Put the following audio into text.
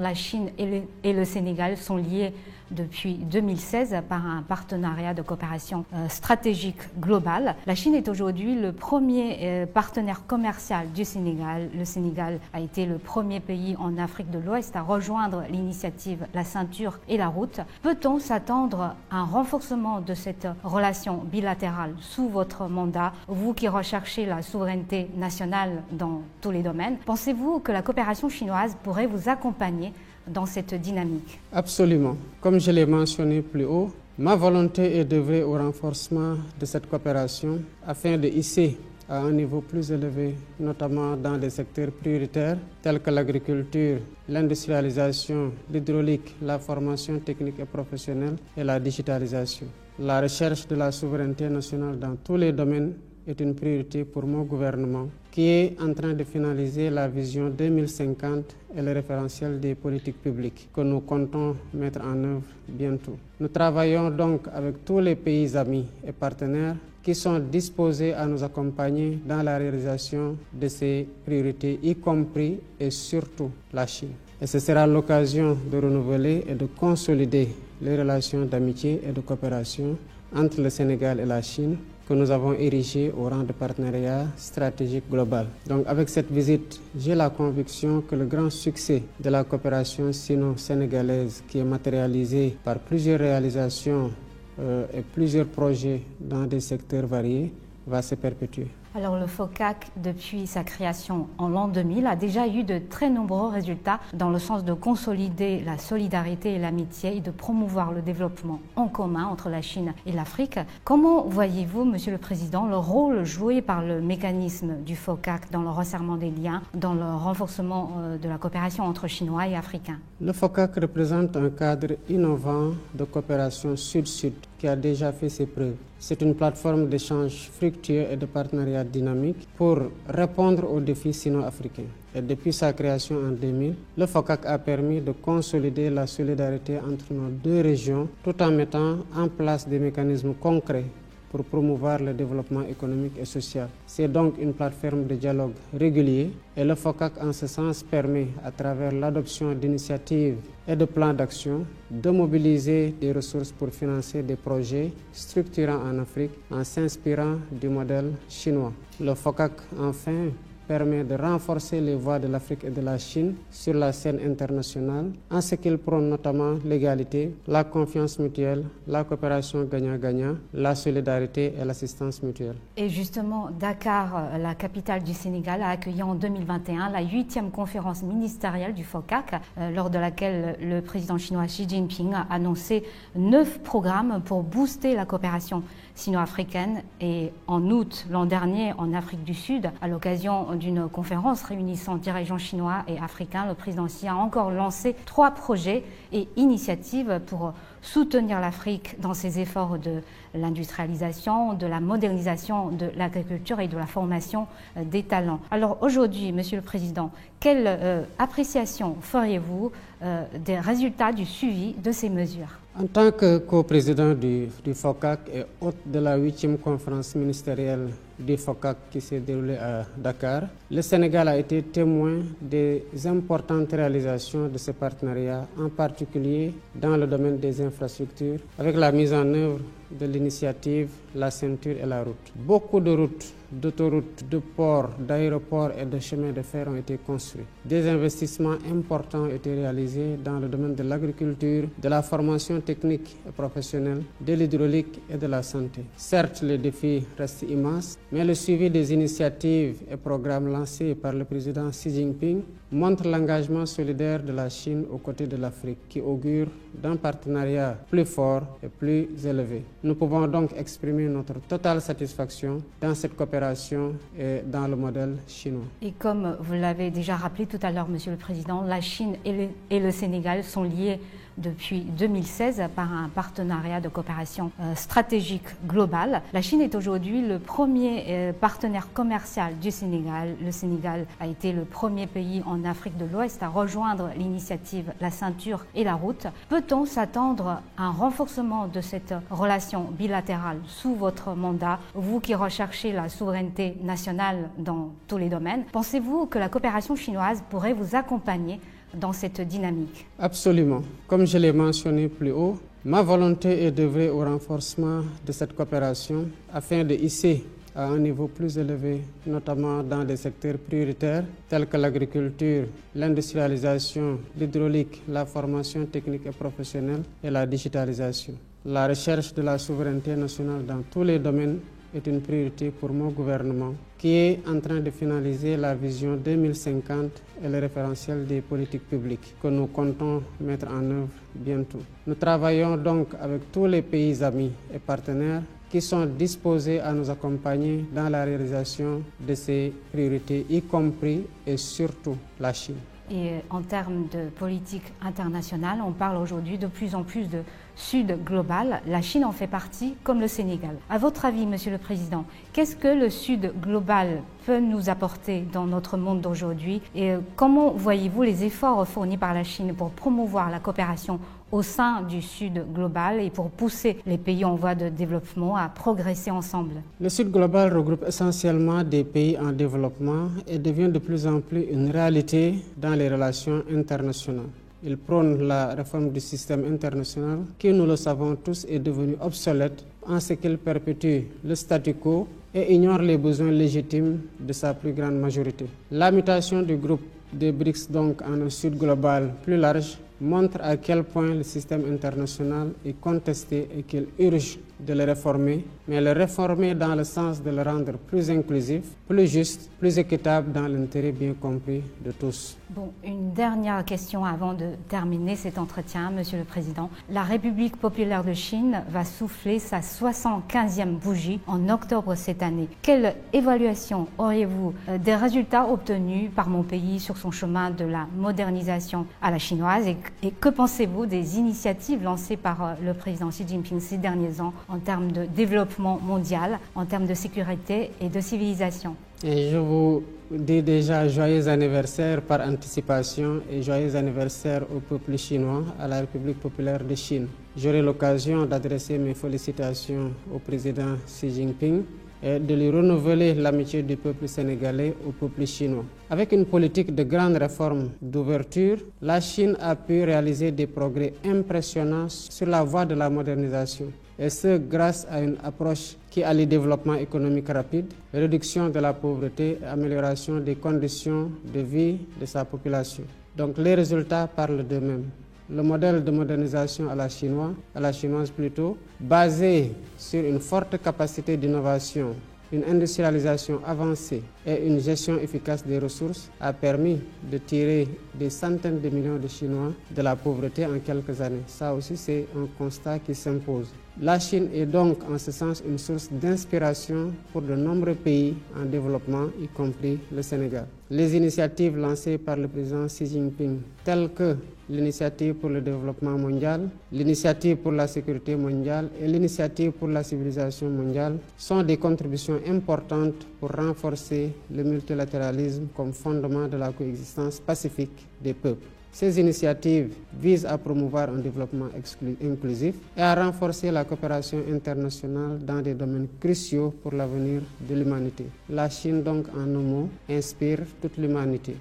La Chine et le Sénégal sont liés depuis 2016 par un partenariat de coopération stratégique globale. La Chine est aujourd'hui le premier partenaire commercial du Sénégal. Le Sénégal a été le premier pays en Afrique de l'Ouest à rejoindre l'initiative La Ceinture et la Route. Peut-on s'attendre à un renforcement de cette relation bilatérale sous votre mandat, vous qui recherchez la souveraineté nationale dans tous les domaines? Pensez-vous que la coopération chinoise pourrait vous accompagner dans cette dynamique? Absolument. Comme je l'ai mentionné plus haut, ma volonté est d'œuvrer au renforcement de cette coopération afin de hisser à un niveau plus élevé, notamment dans des secteurs prioritaires tels que l'agriculture, l'industrialisation, l'hydraulique, la formation technique et professionnelle et la digitalisation. La recherche de la souveraineté nationale dans tous les domaines est une priorité pour mon gouvernement qui est en train de finaliser la vision 2050 et le référentiel des politiques publiques que nous comptons mettre en œuvre bientôt. Nous travaillons donc avec tous les pays amis et partenaires qui sont disposés à nous accompagner dans la réalisation de ces priorités, y compris et surtout la Chine. Et ce sera l'occasion de renouveler et de consolider les relations d'amitié et de coopération entre le Sénégal et la Chine que nous avons érigé au rang de partenariat stratégique global. Donc avec cette visite, j'ai la conviction que le grand succès de la coopération sino-sénégalaise qui est matérialisé par plusieurs réalisations et plusieurs projets dans des secteurs variés va se perpétuer. Alors le FOCAC, depuis sa création en l'an 2000, a déjà eu de très nombreux résultats dans le sens de consolider la solidarité et l'amitié et de promouvoir le développement en commun entre la Chine et l'Afrique. Comment voyez-vous, Monsieur le Président, le rôle joué par le mécanisme du FOCAC dans le resserrement des liens, dans le renforcement de la coopération entre Chinois et Africains? Le FOCAC représente un cadre innovant de coopération sud-sud qui a déjà fait ses preuves. C'est une plateforme d'échange fructueux et de partenariat dynamique pour répondre aux défis sino-africains. Et depuis sa création en 2000, le FOCAC a permis de consolider la solidarité entre nos deux régions tout en mettant en place des mécanismes concrets pour promouvoir le développement économique et social. C'est donc une plateforme de dialogue régulier et le FOCAC en ce sens permet, à travers l'adoption d'initiatives et de plans d'action, de mobiliser des ressources pour financer des projets structurants en Afrique en s'inspirant du modèle chinois. Le FOCAC, enfin, permet de renforcer les voix de l'Afrique et de la Chine sur la scène internationale, en ce qu'il prône notamment l'égalité, la confiance mutuelle, la coopération gagnant-gagnant, la solidarité et l'assistance mutuelle. Et justement, Dakar, la capitale du Sénégal, a accueilli en 2021 la 8e conférence ministérielle du FOCAC, lors de laquelle le président chinois Xi Jinping a annoncé 9 programmes pour booster la coopération sino-africaine. Et en août l'an dernier, en Afrique du Sud, à l'occasion d'une conférence réunissant dirigeants chinois et africains, le président Xi a encore lancé 3 projets et initiatives pour soutenir l'Afrique dans ses efforts de l'industrialisation, de la modernisation de l'agriculture et de la formation des talents. Alors aujourd'hui, Monsieur le Président, quelle appréciation feriez-vous des résultats du suivi de ces mesures? En tant que coprésident du FOCAC et hôte de la 8e conférence ministérielle du FOCAC qui s'est déroulée à Dakar, le Sénégal a été témoin des importantes réalisations de ce partenariat, en particulier dans le domaine des infrastructures, avec la mise en œuvre de l'initiative La Ceinture et la Route. Beaucoup de routes, d'autoroutes, de ports, d'aéroports et de chemins de fer ont été construits. Des investissements importants ont été réalisés dans le domaine de l'agriculture, de la formation technique et professionnelle, de l'hydraulique et de la santé. Certes, les défis restent immenses, mais le suivi des initiatives et programmes lancés par le président Xi Jinping montre l'engagement solidaire de la Chine aux côtés de l'Afrique, qui augure d'un partenariat plus fort et plus élevé. Nous pouvons donc exprimer notre totale satisfaction dans cette coopération et dans le modèle chinois. Et comme vous l'avez déjà rappelé tout à l'heure, Monsieur le Président, la Chine et le Sénégal sont liés depuis 2016 par un partenariat de coopération stratégique globale. La Chine est aujourd'hui le premier partenaire commercial du Sénégal. Le Sénégal a été le premier pays en Afrique de l'Ouest à rejoindre l'initiative La Ceinture et la Route. Peut-on s'attendre à un renforcement de cette relation bilatérale sous votre mandat, vous qui recherchez la souveraineté nationale dans tous les domaines? Pensez-vous que la coopération chinoise pourrait vous accompagner dans cette dynamique? Absolument. Comme je l'ai mentionné plus haut, ma volonté est d'œuvrer au renforcement de cette coopération afin de hisser à un niveau plus élevé, notamment dans des secteurs prioritaires tels que l'agriculture, l'industrialisation, l'hydraulique, la formation technique et professionnelle et la digitalisation. La recherche de la souveraineté nationale dans tous les domaines est une priorité pour mon gouvernement qui est en train de finaliser la vision 2050 et le référentiel des politiques publiques que nous comptons mettre en œuvre bientôt. Nous travaillons donc avec tous les pays amis et partenaires qui sont disposés à nous accompagner dans la réalisation de ces priorités, y compris et surtout la Chine. Et en termes de politique internationale, on parle aujourd'hui de plus en plus de Sud global. La Chine en fait partie, comme le Sénégal. À votre avis, Monsieur le Président, qu'est-ce que le Sud global peut nous apporter dans notre monde d'aujourd'hui et comment voyez-vous les efforts fournis par la Chine pour promouvoir la coopération au sein du Sud global et pour pousser les pays en voie de développement à progresser ensemble? Le Sud global regroupe essentiellement des pays en développement et devient de plus en plus une réalité dans les relations internationales. Il prône la réforme du système international qui, nous le savons tous, est devenu obsolète en ce qu'il perpétue le statu quo et ignore les besoins légitimes de sa plus grande majorité. La mutation du groupe des BRICS donc en un Sud global plus large montre à quel point le système international est contesté et qu'il urge de le réformer, mais le réformer dans le sens de le rendre plus inclusif, plus juste, plus équitable dans l'intérêt bien compris de tous. Bon, une dernière question avant de terminer cet entretien, Monsieur le Président. La République populaire de Chine va souffler sa 75e bougie en octobre cette année. Quelle évaluation auriez-vous des résultats obtenus par mon pays sur son chemin de la modernisation à la chinoise et que pensez-vous des initiatives lancées par le président Xi Jinping ces derniers ans en termes de développement mondial, en termes de sécurité et de civilisation? Et je vous dis déjà joyeux anniversaire par anticipation et joyeux anniversaire au peuple chinois, à la République populaire de Chine. J'aurai l'occasion d'adresser mes félicitations au président Xi Jinping et de lui renouveler l'amitié du peuple sénégalais au peuple chinois. Avec une politique de grandes réformes d'ouverture, la Chine a pu réaliser des progrès impressionnants sur la voie de la modernisation. Et ce, grâce à une approche qui allie développement économique rapide, réduction de la pauvreté et amélioration des conditions de vie de sa population. Donc les résultats parlent d'eux-mêmes. Le modèle de modernisation à la chinoise plutôt, basé sur une forte capacité d'innovation, une industrialisation avancée et une gestion efficace des ressources, a permis de tirer des centaines de millions de Chinois de la pauvreté en quelques années. Ça aussi, c'est un constat qui s'impose. La Chine est donc en ce sens une source d'inspiration pour de nombreux pays en développement, y compris le Sénégal. Les initiatives lancées par le président Xi Jinping, telles que l'initiative pour le développement mondial, l'initiative pour la sécurité mondiale et l'initiative pour la civilisation mondiale, sont des contributions importantes pour renforcer le multilatéralisme comme fondement de la coexistence pacifique des peuples. Ces initiatives visent à promouvoir un développement inclusif et à renforcer la coopération internationale dans des domaines cruciaux pour l'avenir de l'humanité. La Chine, donc, en un mot, inspire toute l'humanité.